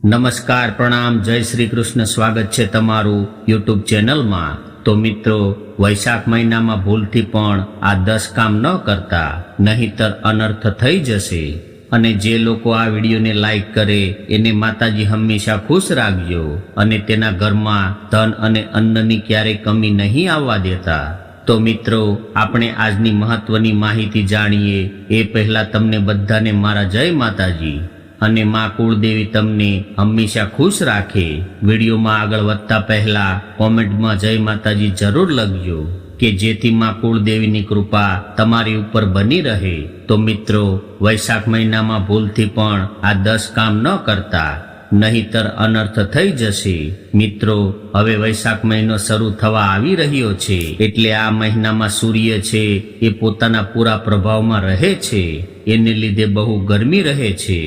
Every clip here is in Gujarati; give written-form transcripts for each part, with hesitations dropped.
નમસ્કાર, પ્રણામ, જય શ્રી કૃષ્ણ. સ્વાગત છે તમારું યુટ્યુબ ચેનલમાં. તો મિત્રો, વૈશાખ મહિનામાં ભૂલથી પણ આ 10 કામ ન કરતા, નહીતર અનર્થ થઈ જશે. અને જે લોકો આ વિડીયોને લાઈક કરે એને માતાજી હંમેશા ખુશ રાખજો અને તેના ઘરમાં ધન અને અન્નની ક્યારેય કમી નહીં આવવા દેતા. તો મિત્રો, આપણે આજની મહત્વની માહિતી જાણીએ એ પહેલા તમને બધાને મારા જય માતાજી અને માં કુળદેવી તમને હંમેશા ખુશ રાખે. વિડીયોમાં આગળ વધતા પહેલા કોમેન્ટમાં જય માતાજી જરૂર લખજો કે જેથી માં કુળદેવીની કૃપા તમારી ઉપર બની રહે. તો મિત્રો, વૈશાખ મહિનામાં ભૂલથી પણ આ 10 કામ ન કરતા, નહીતર અનર્થ થઈ જશે. મિત્રો, હવે વૈશાખ મહિનો શરૂ થવા આવી રહ્યો છે, એટલે આ મહિનામાં સૂર્ય છે એ પોતાના પૂરા પ્રભાવમાં રહે છે. એને લીધે બહુ ગરમી રહે છે.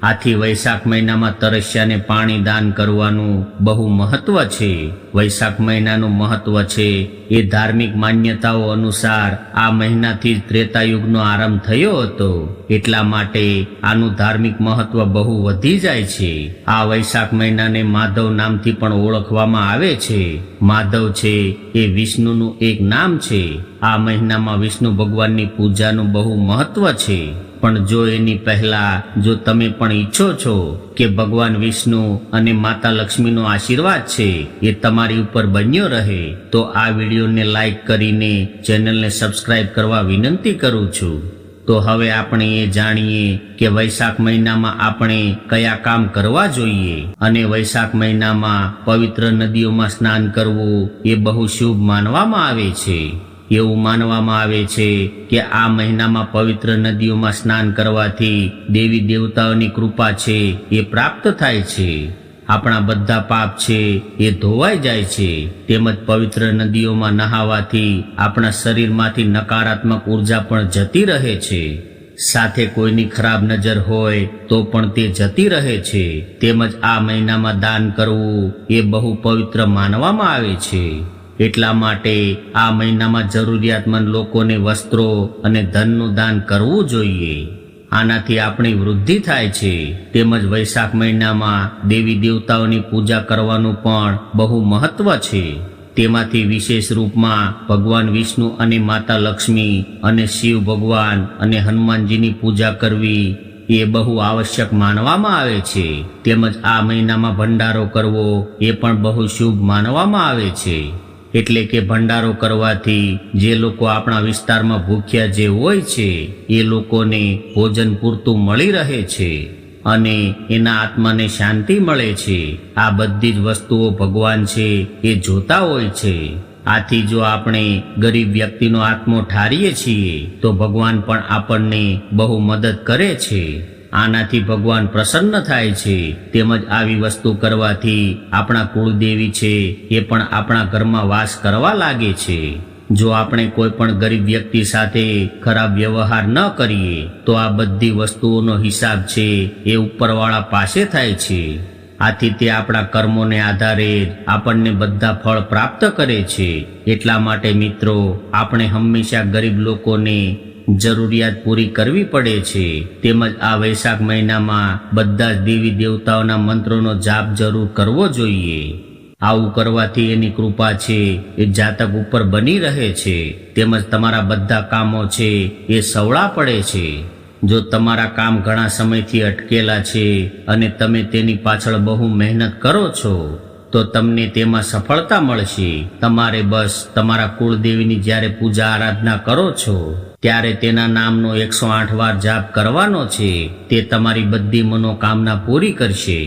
આથી વૈશાખ મહિનામાં તરસ્યાને પાણી દાન કરવાનું બહુ મહત્વ છે. વૈશાખ મહિનાનું મહત્વ છે એ ધાર્મિક માન્યતાઓ અનુસાર આ મહિનાથી જ ત્રેતાયુગનો આરંભ થયો હતો. એટલા માટે આનું ધાર્મિક મહત્વ બહુ વધી જાય છે. આ વૈશાખ મહિનાને માધવ નામથી પણ ઓળખવામાં આવે છે. માધવ છે એ વિષ્ણુનું એક નામ છે. આ મહિનામાં વિષ્ણુ ભગવાનની પૂજાનું બહુ મહત્વ છે. પણ જો એની પહેલા જો તમે પણ ઈચ્છો છો કે ભગવાન વિષ્ણુ અને માતા લક્ષ્મીનો આશીર્વાદ છે એ તમારી ઉપર બન્યો રહે, તો આ વિડીયોને લાઈક કરીને ચેનલને સબસ્ક્રાઇબ કરવા વિનંતી કરું છું. તો હવે આપણે એ જાણીએ કે વૈશાખ મહિનામાં આપણે કયા કામ કરવા જોઈએ. અને વૈશાખ મહિનામાં પવિત્ર નદીઓમાં સ્નાન કરવું એ બહુ શુભ માનવામાં આવે છે. એવું માનવામાં આવે છે કે આ મહિનામાં પવિત્ર નદીઓમાં સ્નાન કરવાથી દેવી દેવતાઓની કૃપા છે એ પ્રાપ્ત થાય છે. આપણા બધા પાપ છે એ ધોવાઈ જાય છે. તેમજ પવિત્ર નદીઓમાં નહાવાથી આપણા શરીરમાંથી નકારાત્મક ઉર્જા પણ જતી રહે છે. સાથે કોઈની ખરાબ નજર હોય તો પણ તે જતી રહે છે. તેમજ આ મહિનામાં દાન કરવું એ બહુ પવિત્ર માનવામાં આવે છે. એટલા માટે આ મહિનામાં જરૂરિયાતમંદ લોકોને વસ્ત્રો અને ધનનું દાન કરવું જોઈએ. આનાથી આપણી વૃદ્ધિ થાય છે. તેમજ વૈશાખ મહિનામાં દેવી દેવતાઓની પૂજા કરવાનું પણ બહુ મહત્વ છે. તેમાંથી વિશેષ રૂપમાં ભગવાન વિષ્ણુ અને માતા લક્ષ્મી અને શિવ ભગવાન અને હનુમાનજીની પૂજા કરવી એ બહુ આવશ્યક માનવામાં આવે છે. તેમજ આ મહિનામાં ભંડારો કરવો એ પણ બહુ શુભ માનવામાં આવે છે. એટલે કે ભંડારો કરવાથી જે લોકો આપણા વિસ્તારમાં ભૂખ્યા જે હોય છે એ લોકોને ભોજન પૂરતું મળી રહે છે અને એના આત્માને શાંતિ મળે છે. આ બધી જ વસ્તુઓ ભગવાન છે એ જોતા હોય છે. આથી જો આપણે ગરીબ વ્યક્તિનો આત્મો ઠારીએ છીએ તો ભગવાન પણ આપણને બહુ મદદ કરે છે. આનાથી ભગવાન પ્રસન્ન થાય છે. તેમજ આવી વસ્તુ કરવાથી આપણા કુળદેવી છે એ પણ આપણા ઘરમાં વાસ કરવા લાગે છે. જો આપણે કોઈ પણ ગરીબ વ્યક્તિ સાથે ખરાબ વ્યવહાર ન કરીએ તો આ બધી વસ્તુઓનો હિસાબ છે એ ઉપરવાળા પાસે થાય છે. આથી તે આપણા કર્મોને આધારે જ આપણને બધા ફળ પ્રાપ્ત કરે છે. એટલા માટે મિત્રો, આપણે હંમેશા ગરીબ લોકોને જરૂરિયાત પૂરી કરવી પડે છે. તેમજ આ વૈશાખ મહિનામાં બધા જ દેવી દેવતાઓના મંત્રોનો જાપ જરૂર કરવો જોઈએ. આવું કરવાથી એની કૃપા છે એ જાતક ઉપર બની રહે છે. તેમજ તમારા બધા કામો છે એ સવળા પડે છે. જો તમારા કામ ઘણા સમયથી અટકેલા છે અને તમે તેની પાછળ બહુ મહેનત કરો છો તો તમને તેમાં સફળતા મળશે. તમારે બસ તમારા કુળદેવીની જ્યારે પૂજા આરાધના કરો છો ત્યારે તેના નામનો 108 વાર જાપ કરવાનો છે. તે તમારી બધી મનોકામના પૂરી કરશે.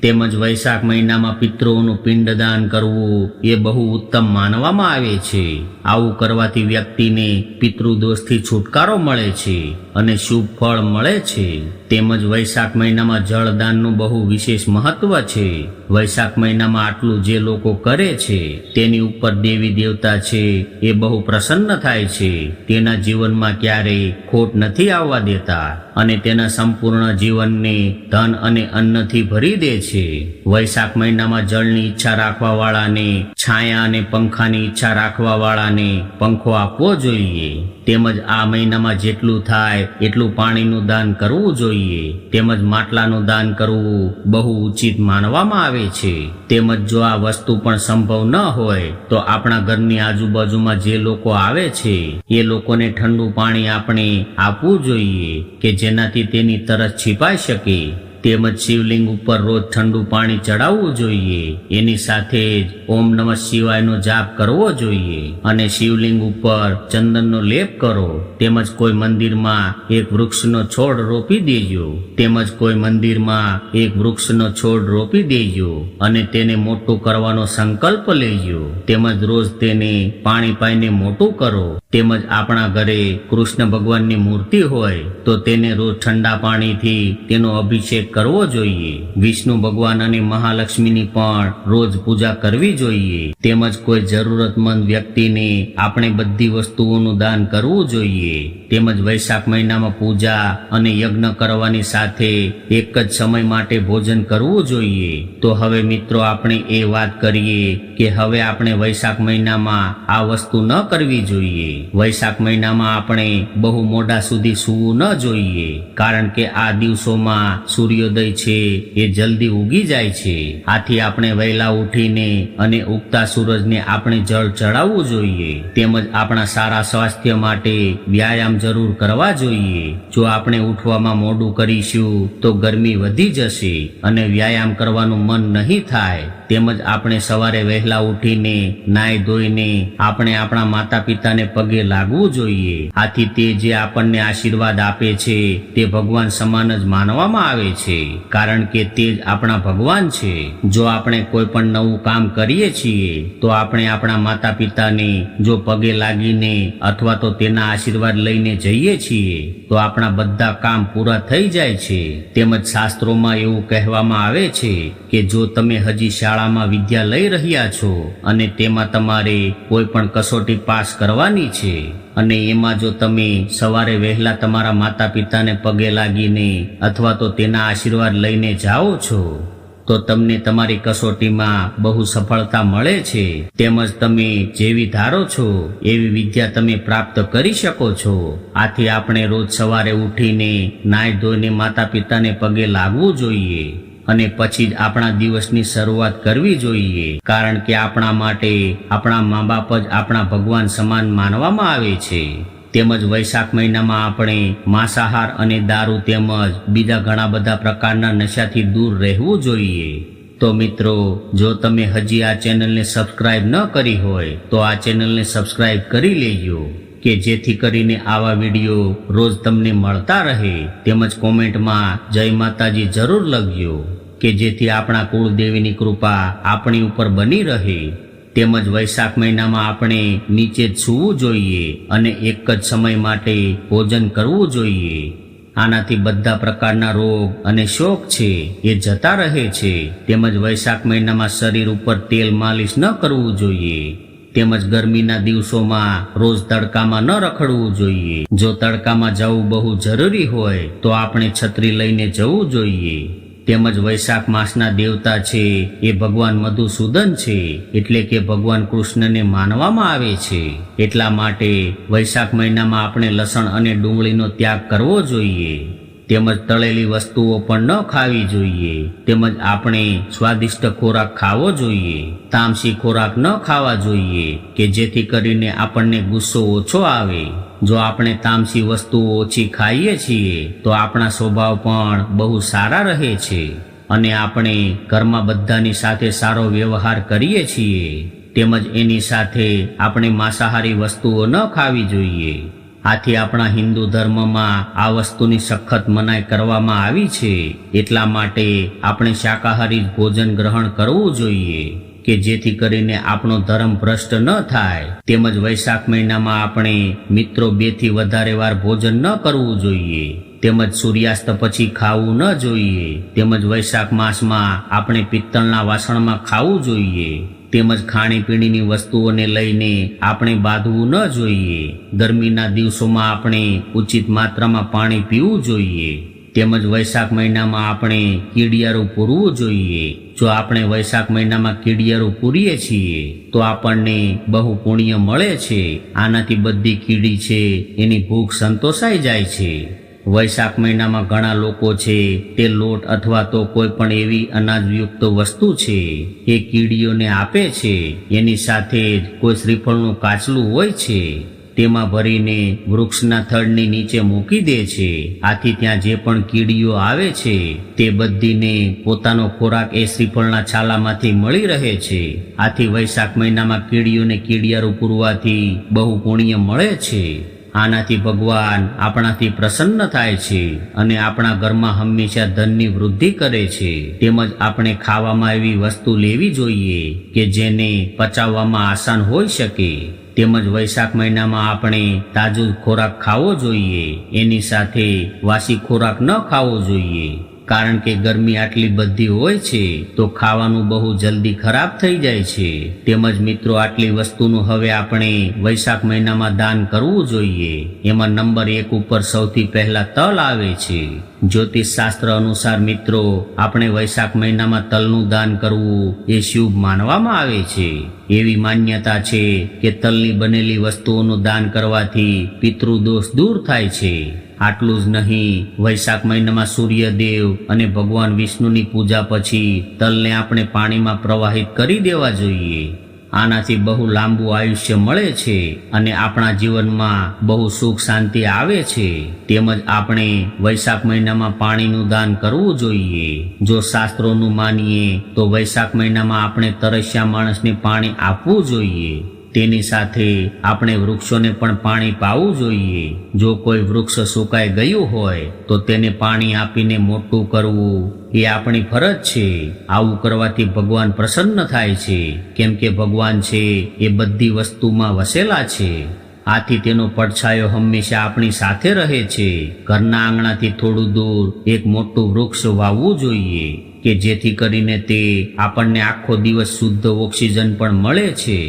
તેમજ વૈશાખ મહિનામાં પિતૃઓનું પિંડદાન કરવું એ બહુ ઉત્તમ માનવામાં આવે છે. આવું કરવાથી વ્યક્તિને પિતૃદોષથી છુટકારો મળે છે અને શુભ ફળ મળે છે. તેમજ વૈશાખ મહિનામાં જળદાનનું બહુ વિશેષ મહત્વ છે. વૈશાખ મહિનામાં આટલું જે લોકો કરે છે તેની ઉપર દેવી દેવતા છે એ બહુ પ્રસન્ન થાય છે. તેના જીવનમાં ક્યારેય ખોટ નથી આવવા દેતા અને તેના સંપૂર્ણ જીવનને ધન અને અન્નથી ભરી દે છે. છે. વૈશાખ મહિનામાં જળની ઈચ્છા રાખવા વાળાને, છાયા અને પંખાની ઈચ્છા રાખવા વાળાને પંખો આપવો જોઈએ. તેમજ આ મહિનામાં જેટલું થાય એટલું પાણીનું દાન કરવું જોઈએ. તેમજ માટલાનું દાન કરવું બહુ ઉચિત માનવામાં આવે છે. તેમજ જો આ વસ્તુ પણ સંભવ ન હોય તો આપણા ઘરની આજુબાજુમાં જે લોકો આવે છે એ લોકોને ઠંડુ પાણી આપણે આપવું જોઈએ કે જેનાથી તેની તરસ છીપાઈ શકે. તેમજ શિવલિંગ ઉપર રોજ ઠંડુ પાણી ચડાવવું જોઈએ. એની સાથે જ ઓમ નમઃ શિવાયનો જાપ કરવો જોઈએ અને શિવલિંગ ઉપર ચંદનનો લેપ કરો. તેમજ કોઈ મંદિરમાં એક વૃક્ષનો છોડ રોપી દેજો. તેમજ કોઈ મંદિરમાં એક વૃક્ષનો છોડ રોપી દેજો અને તેને મોટું કરવાનો સંકલ્પ લેજો. તેમજ રોજ તેને પાણી પાઈને મોટું કરો. તેમજ આપણા ઘરે કૃષ્ણ ભગવાનની મૂર્તિ હોય તો તેને રોજ ઠંડા પાણીથી તેનો અભિષેક કરવો જોઈએ. વિષ્ણુ ભગવાન અને મહાલક્ષ્મીની પણ રોજ પૂજા કરવી જોઈએ. તેમજ કોઈ જરૂરતમંદ વ્યક્તિને આપણે બધી વસ્તુઓનું દાન કરવું જોઈએ. તેમજ વૈશાખ મહિનામાં પૂજા અને યજ્ઞ કરવાની સાથે એક જ સમય માટે ભોજન કરવું જોઈએ. તો હવે મિત્રો આપણે એ વાત કરીએ કે હવે આપણે વૈશાખ મહિનામાં આ વસ્તુ ન કરવી જોઈએ. વૈશાખ મહિનામાં આપણે બહુ મોડા સુધી સૂવું ન જોઈએ, કારણ કે આ દિવસોમાં સૂર્યોદય છે એ જલ્દી ઉગી જાય છે. આથી આપણે વહેલા ઉઠીને અને ઉગતા સૂરજને આપણે જળ ચડાવવું જોઈએ. તેમજ આપણા સારા સ્વાસ્થ્ય માટે વ્યાયામ જરૂર કરવા જોઈએ. જો આપણે ઉઠવામાં મોડું કરીશું તો ગરમી વધી જશે અને વ્યાયામ કરવાનું મન નહીં થાય. તેમજ આપણે સવારે વહેલા ઉઠીને નાઈ ધોઈને આપણે આપણા માતા પિતાને પગે લાગવું જોઈએ. આથી તે જે આપણને આશીર્વાદ આપે છે તે ભગવાન સમાન જ માનવામાં આવે છે, કારણ કે તે જ આપણા ભગવાન છે. જો આપણે કોઈ પણ નવું કામ કરીએ છીએ તો આપણે આપણા માતા પિતાને જો પગે લાગીને અથવા તો તેના આશીર્વાદ લઈને જઈએ છીએ તો આપણા બધા કામ પૂરા થઈ જાય છે. તેમજ શાસ્ત્રોમાં એવું કહેવામાં આવે છે કે જો તમે હજી શાળામાં વિદ્યા લઈ રહ્યા છો અને તેમાં તમારે કોઈ પણ કસોટી પાસ કરવાની છે અને એમાં જો તમે સવારે વહેલા તમારા માતા પિતાને પગે લાગીને અથવા તો તેના આશીર્વાદ લઈને જાઓ છો તો તમને તમારી કસોટીમાં બહુ સફળતા મળે છે. તેમજ તમે જેવી ધારો છો એવી વિદ્યા તમે પ્રાપ્ત કરી શકો છો. આથી આપણે રોજ સવારે ઉઠીને નાઈ ધોઈને માતા પિતાને પગે લાગવું જોઈએ અને પછી જ આપણા દિવસની શરૂઆત કરવી જોઈએ, કારણ કે આપણા માટે આપણા મા બાપ જ આપણા ભગવાન સમાન માનવામાં આવે છે. તેમજ વૈશાખ મહિનામાં આપણે માંસાહાર અને દારૂ તેમજ બીજા ઘણા બધા પ્રકારના નશાથી દૂર રહેવું જોઈએ. તો મિત્રો, જો તમે હજી આ ચેનલને સબસ્ક્રાઇબ ન કરી હોય તો આ ચેનલને સબસ્ક્રાઇબ કરી લેજો કે જેથી કરીને આવા વિડીયો રોજ તમને મળતા રહે. તેમજ કોમેન્ટમાં જય માતાજી જરૂર લખજો કે જેથી આપણા કુળદેવીની કૃપા આપણી ઉપર બની રહે. તેમજ વૈશાખ મહિનામાં આપણે નીચે જ સૂવું જોઈએ અને એક જ સમય માટે ભોજન કરવું જોઈએ. આનાથી બધા પ્રકારના રોગ અને શોક છે એ જતા રહે છે. તેમજ વૈશાખ મહિનામાં શરીર ઉપર તેલ માલિશ ન કરવું જોઈએ. તેમજ ગરમીના દિવસોમાં રોજ તડકામાં ન રખડવું જોઈએ. જો તડકામાં જવું બહુ જરૂરી હોય તો આપણે છત્રી લઈને જવું જોઈએ. તેમજ વૈશાખ માસના દેવતા છે એ ભગવાન મધુસૂદન છે, એટલે કે ભગવાન કૃષ્ણને માનવામાં આવે છે. એટલા માટે વૈશાખ મહિનામાં આપણે લસણ અને ડુંગળીનો ત્યાગ કરવો જોઈએ. તેમજ તળેલી વસ્તુઓ પણ ન ખાવી જોઈએ. તેમજ આપણે સ્વાદિષ્ટ ખોરાક ખાવો જોઈએ. તામસી ખોરાક ન ખાવા જોઈએ કે જેથી કરીને આપણને ગુસ્સો ઓછો આવે. જો આપણે તામસી વસ્તુઓ ઓછી ખાઈએ છીએ તો આપણા સ્વભાવ પણ બહુ સારા રહે છે અને આપણે ઘરમાં બધાની સાથે સારો વ્યવહાર કરીએ છીએ. તેમજ એની સાથે આપણે માંસાહારી વસ્તુઓ ન ખાવી જોઈએ. આથી આપણા હિન્દુ ધર્મમાં આ વસ્તુની સખત મનાઈ કરવામાં આવી છે. એટલા માટે આપણે શાકાહારી ભોજન ગ્રહણ કરવું જોઈએ કે જેથી કરીને આપણો ધર્મ ભ્રષ્ટ ન થાય. તેમજ વૈશાખ મહિનામાં આપણે મિત્રો 2 થી વધારે વાર ભોજન ન કરવું જોઈએ. તેમજ સૂર્યાસ્ત પછી ખાવું ન જોઈએ. તેમજ વૈશાખ માસમાં આપણે પિત્તળના વાસણમાં ખાવું જોઈએ. તેમજ ખાણીપીણીની વસ્તુઓને લઈને આપણે બાંધવું ન જોઈએ. ગરમીના દિવસોમાં આપણે ઉચિત માત્રામાં પાણી પીવું જોઈએ. તેમજ વૈશાખ મહિનામાં આપણે કીડિયારું પૂરવું જોઈએ. જો આપણે વૈશાખ મહિનામાં કીડિયારું પૂરીએ છીએ તો આપણને બહુ પુણ્ય મળે છે. આનાથી બધી કીડી છે એની ભૂખ સંતોષાઈ જાય છે. વૈશાખ મહિનામાં ઘણા લોકો છે તે લોટ અથવા તો કોઈ પણ એવી અનાજયુક્ત વસ્તુ છે એ કીડીઓને આપે છે. એની સાથે જ કોઈ શ્રીફળનું કાચલું હોય છે તેમાં ભરીને વૃક્ષના થડની નીચે મૂકી દે છે. આથી ત્યાં જે પણ કીડીઓ આવે છે તે બધીને પોતાનો ખોરાક એ શ્રીફળના છાલામાંથી મળી રહે છે. આથી વૈશાખ મહિનામાં કીડીઓને કીડિયારું પૂરવાથી બહુ પુણ્ય મળે છે. આનાથી ભગવાન આપણાથી પ્રસન્ન થાય છે અને આપણા ઘરમાં હંમેશા ધનની વૃદ્ધિ કરે છે. તેમજ આપણે ખાવામાં એવી વસ્તુ લેવી જોઈએ કે જેને પચાવવામાં આસાન હોઈ શકે. તેમજ વૈશાખ મહિનામાં આપણે તાજો ખોરાક ખાવો જોઈએ. એની સાથે વાસી ખોરાક ન ખાવો જોઈએ, કારણ કે ગરમી આટલી બધી હોય છે તો ખાવાનું બહુ જલ્દી ખરાબ થઈ જાય છે. તેમજ મિત્રો, આટલી વસ્તુનું હવે આપણે વૈશાખ મહિનામાં દાન કરવું જોઈએ. એમાં નંબર 1 ઉપર સૌથી પહેલા તલ આવે છે. જ્યોતિષ શાસ્ત્ર અનુસાર મિત્રો, આપણે વૈશાખ મહિનામાં તલનું દાન કરવું એ શુભ માનવામાં આવે છે. એવી માન્યતા છે કે તલની બનેલી વસ્તુઓનું દાન કરવાથી પિતૃદોષ દૂર થાય છે. આટલું જ નહીં, વૈશાખ મહિનામાં સૂર્યદેવ અને ભગવાન વિષ્ણુની પૂજા પછી તલને આપણે પાણીમાં પ્રવાહિત કરી દેવા જોઈએ. આનાથી બહુ લાંબુ આયુષ્ય મળે છે અને આપણા જીવનમાં બહુ સુખ શાંતિ આવે છે. તેમજ આપણે વૈશાખ મહિનામાં પાણીનું દાન કરવું જોઈએ. જો શાસ્ત્રોનું માનીએ તો વૈશાખ મહિનામાં આપણે તરસ્યા માણસને પાણી આપવું જોઈએ. તેની સાથે આપણે વૃક્ષોને પણ પાણી પાવું જોઈએ. જો કોઈ વૃક્ષ સુકાઈ ગયું હોય તો તેને પાણી આપીને મોટું કરવું એ આપણી ફરજ છે. આવું કરવાથી ભગવાન પ્રસન્ન થાય છે, કેમ કે ભગવાન છે એ બધી વસ્તુમાં વસેલા છે. આથી તેનો પડછાયો હંમેશા આપણી સાથે રહે છે. ઘરના આંગણાથી થોડું દૂર એક મોટું વૃક્ષ વાવવું જોઈએ કે જેથી કરીને તે આપણને આખો દિવસ શુદ્ધ ઓક્સિજન પણ મળે છે.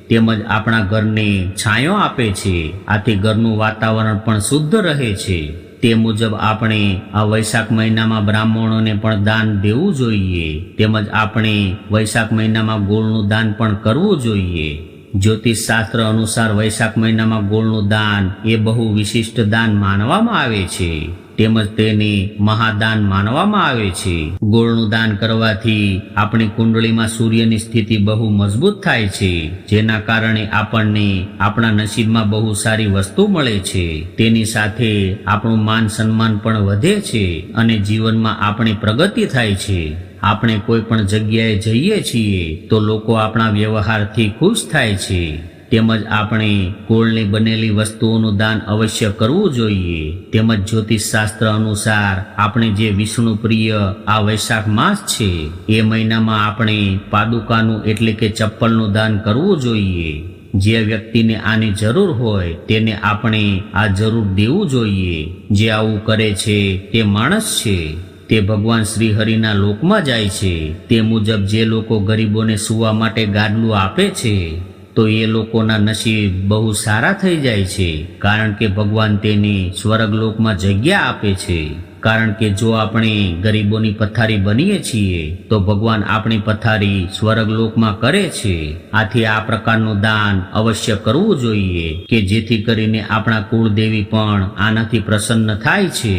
તેમજ આપણા ઘરને છાંયો આપે છે. આથી ઘરનું વાતાવરણ પણ શુદ્ધ રહે છે. તે મુજબ આપણે આ વૈશાખ મહિનામાં બ્રાહ્મણોને પણ દાન દેવું જોઈએ. તેમજ આપણે વૈશાખ મહિનામાં ગોળનું દાન પણ કરવું જોઈએ. જ્યોતિષ શાસ્ત્ર અનુસાર વૈશાખ મહિનામાં ગોળનું દાન એ બહુ વિશિષ્ટ દાન માનવામાં આવે છે. તેમજ તેને મહાદાન માનવામાં આવે છે. ગોળનું દાન કરવાથી આપણી કુંડળીમાં સૂર્યની સ્થિતિ બહુ મજબૂત થાય છે, જેના કારણે આપણને આપણા નસીબમાં બહુ સારી વસ્તુ મળે છે. તેની સાથે આપણું માન સન્માન પણ વધે છે અને જીવનમાં આપણી પ્રગતિ થાય છે. આપણે કોઈ પણ જગ્યાએ જઈએ છીએ તો લોકો આપણા વ્યવહારથી ખુશ થાય છે. તેમજ આપણે ગોળની બનેલી વસ્તુઓનું દાન અવશ્ય કરવું જોઈએ. તેમજ જ્યોતિષ શાસ્ત્ર અનુસાર આપણે જે વિષ્ણુ પ્રિય આ વૈશાખ માસ છે એ મહિનામાં આપણે પાદુકાનું એટલે કે ચપ્પલનું દાન કરવું જોઈએ. જે વ્યક્તિને આની જરૂર હોય તેને આપણે આ જરૂર દેવું જોઈએ. જે આવું કરે છે તે માણસ છે, તે ભગવાન શ્રી હરિના લોકમાં જાય છે. તે મુજબ જે લોકો ગરીબોને સૂવા માટે ગાદલું આપે છે તો એ લોકોના નસીબ બહુ સારા થઈ જાય છે, કારણ કે ભગવાન તેને સ્વર્ગલોકમાં જગ્યા આપે છે. કારણ કે જો આપણે ગરીબોની પથારી બનીએ છીએ તો ભગવાન આપણી પથારી સ્વર્ગલોકમાં કરે છે. આથી આ પ્રકારનું દાન અવશ્ય કરવું જોઈએ કે જેથી કરીને આપણા કુળદેવી પણ આનાથી પ્રસન્ન થાય છે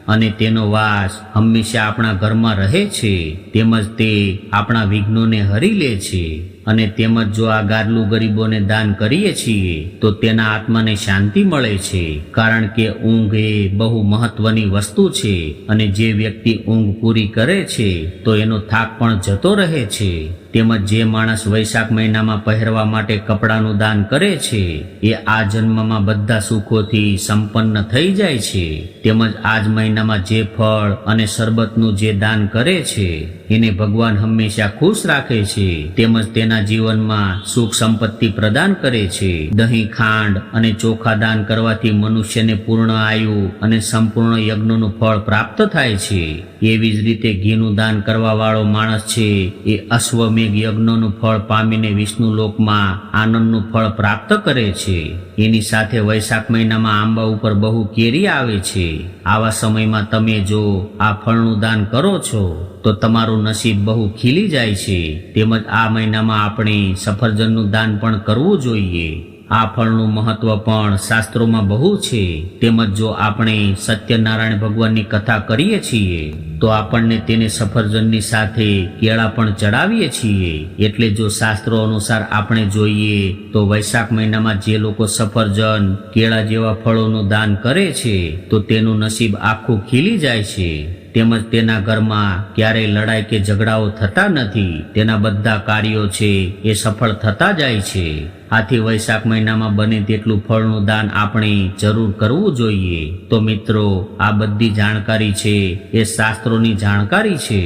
અને તેનો વાસ હંમેશા આપણા ઘરમાં રહે છે. તેમજ તે આપણા વિઘ્નોને હરી લે છે. અને તેમજ જો આ ગાદલું ગરીબોને દાન કરીએ છીએ તો તેના આત્માને શાંતિ મળે છે, કારણ કે ઊંઘ એ બહુ મહત્વની વસ્તુ છે અને જે વ્યક્તિ ઊંઘ પૂરી કરે છે તો એનો થાક પણ જતો રહે છે. તેમજ જે માણસ વૈશાખ મહિનામાં પહેરવા માટે કપડાનું દાન કરે છે એ આ જન્મમાં બધા સુખોથી સંપન્ન થઈ જાય છે. તેમજ આ જ મહિનામાં જે ફળ અને શરબતનું જે દાન કરે છે એને ભગવાન હંમેશા ખુશ રાખે છે. તેમજ તેના જીવનમાં સુખ સંપત્તિ પ્રદાન કરે છે. દહીં, ખાંડ અને ચોખા દાન કરવાથી મનુષ્યને પૂર્ણ આયુ અને સંપૂર્ણ યજ્ઞનું ફળ પ્રાપ્ત થાય છે. એવી જ રીતે ઘીનું દાન કરવા વાળો માણસ છે એ અશ્વમેઘ અશ્વમેઘ યજ્ઞનું ફળ પામીને વિષ્ણુ લોકમાં આનંદનું ફળ પ્રાપ્ત કરે છે. એની સાથે વૈશાખ મહિનામાં આંબા ઉપર બહુ કેરી આવે છે. આવા સમયમાં તમે જો આ ફળનું દાન કરો છો તો તમારું નસીબ બહુ ખીલી જાય છે. તેમજ આ મહિનામાં આપણે સફરજનનું દાન પણ કરવું જોઈએ. આ ફળનું મહત્વ પણ શાસ્ત્રોમાં બહુ છે. તેમજ જો આપણે સત્યનારાયણ ભગવાનની કથા કરીએ છીએ તો આપણને તેને સફરજનની સાથે કેળા પણ ચડાવીએ છીએ. એટલે જો શાસ્ત્રો અનુસાર આપણે જોઈએ તો વૈશાખ મહિનામાં જે લોકો સફરજન કેળા જેવા ફળોનું દાન કરે છે તો તેનું નસીબ આખું ખીલી જાય છે. તેમજ તેના ઘરમાં ક્યારેય લડાઈ કે ઝઘડાઓ થતા નથી. તેના બધા કાર્યો છે એ સફળ થતા જાય છે. આથી વૈશાખ મહિનામાં બને તેટલું ફળનું દાન આપણે જરૂર કરવું જોઈએ. તો મિત્રો, આ બધી જાણકારી છે એ શાસ્ત્રોની જાણકારી છે.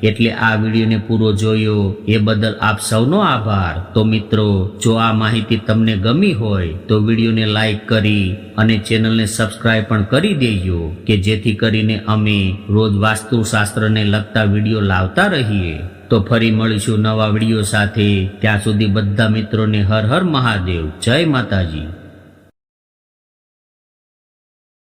એટલે આ વિડીયોને પૂરો જોયો એ બદલ આપ સૌનો આભાર. તો મિત્રો, જો આ માહિતી તમને ગમી હોય તો વિડીયોને લાઈક કરી અને ચેનલને સબસ્ક્રાઇબ પણ કરી દેજો કે જેથી કરીને અમે રોજ વાસ્તુશાસ્ત્રને લગતા વિડીયો લાવતા રહીએ. તો ફરી મળીશું નવા વિડીયો સાથે. ત્યાં સુધી બધા મિત્રોને હર હર મહાદેવ. જય માતાજી.